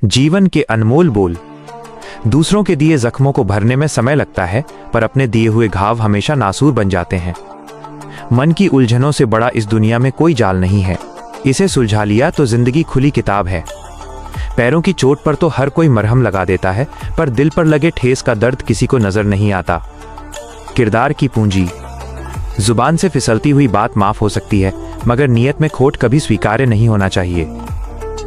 जीवन के अनमोल बोल। दूसरों के दिए जख्मों को भरने में समय लगता है, पर अपने दिए हुए घाव हमेशा नासूर बन जाते हैं। मन की उलझनों से बड़ा इस दुनिया में कोई जाल नहीं है। इसे सुलझा लिया तो जिंदगी खुली किताब है। पैरों की चोट पर तो हर कोई मरहम लगा देता है, पर दिल पर लगे ठेस का दर्द किसी को नजर नहीं आता। किरदार की पूंजी। जुबान से फिसलती हुई बात माफ हो सकती है, मगर नीयत में खोट कभी स्वीकार्य नहीं होना चाहिए।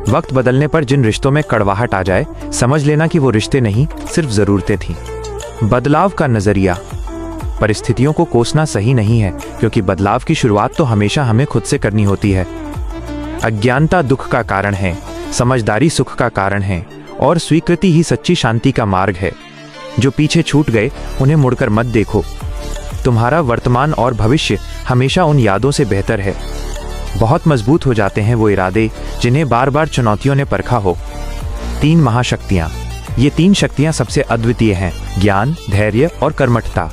वक्त बदलने पर जिन रिश्तों में कड़वाहट आ जाए, समझ लेना कि वो रिश्ते नहीं, सिर्फ जरूरतें थीं। बदलाव का नजरिया। परिस्थितियों को कोसना सही नहीं है, क्योंकि बदलाव की शुरुआत तो हमेशा हमें खुद से करनी होती है। अज्ञानता दुख का कारण है, समझदारी सुख का कारण है, और स्वीकृति ही सच्ची शांति का मार्ग है। जो पीछे छूट गए उन्हें मुड़कर मत देखो। तुम्हारा वर्तमान और भविष्य हमेशा उन यादों से बेहतर है। बहुत मजबूत हो जाते हैं वो इरादे जिन्हें बार बार चुनौतियों ने परखा हो। 3 महाशक्तियां। ये 3 शक्तियां सबसे अद्वितीय हैं: ज्ञान, धैर्य और कर्मठता।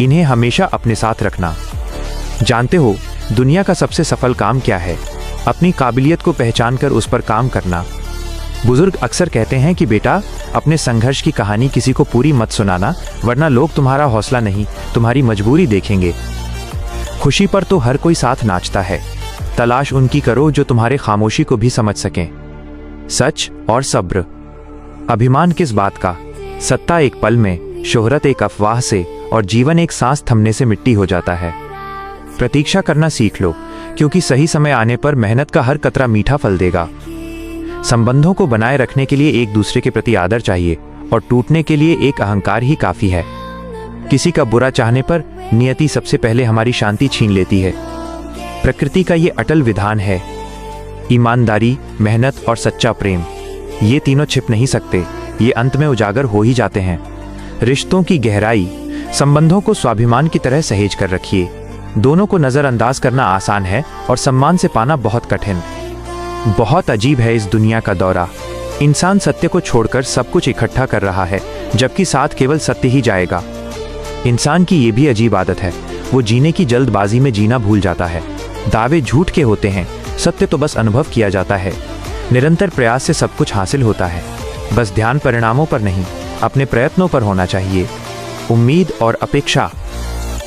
इन्हें हमेशा अपने साथ रखना। जानते हो दुनिया का सबसे सफल काम क्या है? अपनी काबिलियत को पहचानकर उस पर काम करना। बुजुर्ग अक्सर कहते हैं कि बेटा, अपने संघर्ष की कहानी किसी को पूरी मत सुनाना, वरना लोग तुम्हारा हौसला नहीं, तुम्हारी मजबूरी देखेंगे। खुशी पर तो हर कोई साथ नाचता है। तलाश उनकी करो जो तुम्हारे खामोशी को भी समझ सकें। सच और सब्र। अभिमान किस बात का? सत्ता एक पल में, शोहरत एक अफवाह से, और जीवन एक सांस थमने से मिट्टी हो जाता है। प्रतीक्षा करना सीख लो, क्योंकि सही समय आने पर मेहनत का हर कतरा मीठा फल देगा। संबंधों को बनाए रखने के लिए एक दूसरे के प्रति आदर चाहिए, और टूटने के लिए एक अहंकार ही काफी है। किसी का बुरा चाहने पर नियति सबसे पहले हमारी शांति छीन लेती है। प्रकृति का ये अटल विधान है। ईमानदारी, मेहनत और सच्चा प्रेम, ये तीनों छिप नहीं सकते, ये अंत में उजागर हो ही जाते हैं। रिश्तों की गहराई। संबंधों को स्वाभिमान की तरह सहेज कर रखिए। दोनों को नजरअंदाज करना आसान है, और सम्मान से पाना बहुत कठिन। बहुत अजीब है इस दुनिया का दौरा। इंसान सत्य को छोड़कर सब कुछ इकट्ठा कर रहा है, जबकि साथ केवल सत्य ही जाएगा। इंसान की ये भी अजीब आदत है, वो जीने की जल्दबाजी में जीना भूल जाता है। दावे झूठ के होते हैं, सत्य तो बस अनुभव किया जाता है। निरंतर प्रयास से सब कुछ हासिल होता है, बस ध्यान परिणामों पर नहीं, अपने प्रयत्नों पर होना चाहिए। उम्मीद और अपेक्षा।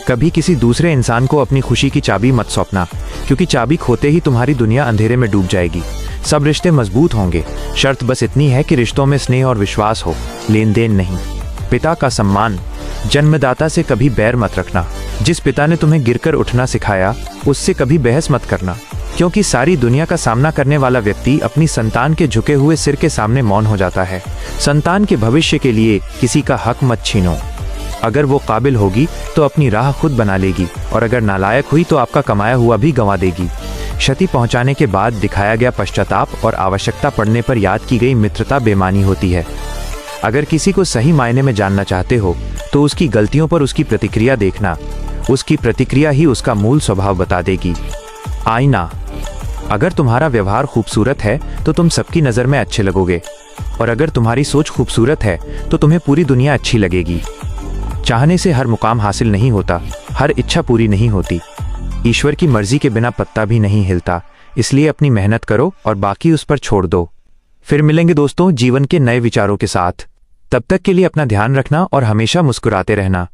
कभी किसी दूसरे इंसान को अपनी खुशी की चाबी मत सौंपना, क्योंकि चाबी खोते ही तुम्हारी दुनिया अंधेरे में डूब जाएगी। सब रिश्ते मजबूत होंगे, शर्त बस इतनी है कि रिश्तों में स्नेह और विश्वास हो, लेन देन नहीं। पिता का सम्मान। जन्मदाता से कभी बैर मत रखना। जिस पिता ने तुम्हें गिरकर उठना सिखाया, उससे कभी बहस मत करना, क्योंकि सारी दुनिया का सामना करने वाला व्यक्ति अपनी संतान के झुके हुए सिर के सामने मौन हो जाता है। संतान के भविष्य के लिए किसी का हक मत छीनो। अगर वो काबिल होगी तो अपनी राह खुद बना लेगी, और अगर नालायक हुई तो आपका कमाया हुआ भी गंवा देगी। क्षति पहुंचाने के बाद दिखाया गया पश्चाताप और आवश्यकता पड़ने पर याद की गई मित्रता बेमानी होती है। अगर किसी को सही मायने में जानना चाहते हो तो उसकी गलतियों पर उसकी प्रतिक्रिया देखना। उसकी प्रतिक्रिया ही उसका मूल स्वभाव बता देगी। आईना। अगर तुम्हारा व्यवहार खूबसूरत है तो तुम सबकी नज़र में अच्छे लगोगे, और अगर तुम्हारी सोच खूबसूरत है तो तुम्हें पूरी दुनिया अच्छी लगेगी। चाहने से हर मुकाम हासिल नहीं होता, हर इच्छा पूरी नहीं होती। ईश्वर की मर्जी के बिना पत्ता भी नहीं हिलता, इसलिए अपनी मेहनत करो और बाकी उस पर छोड़ दो। फिर मिलेंगे दोस्तों जीवन के नए विचारों के साथ। तब तक के लिए अपना ध्यान रखना और हमेशा मुस्कुराते रहना।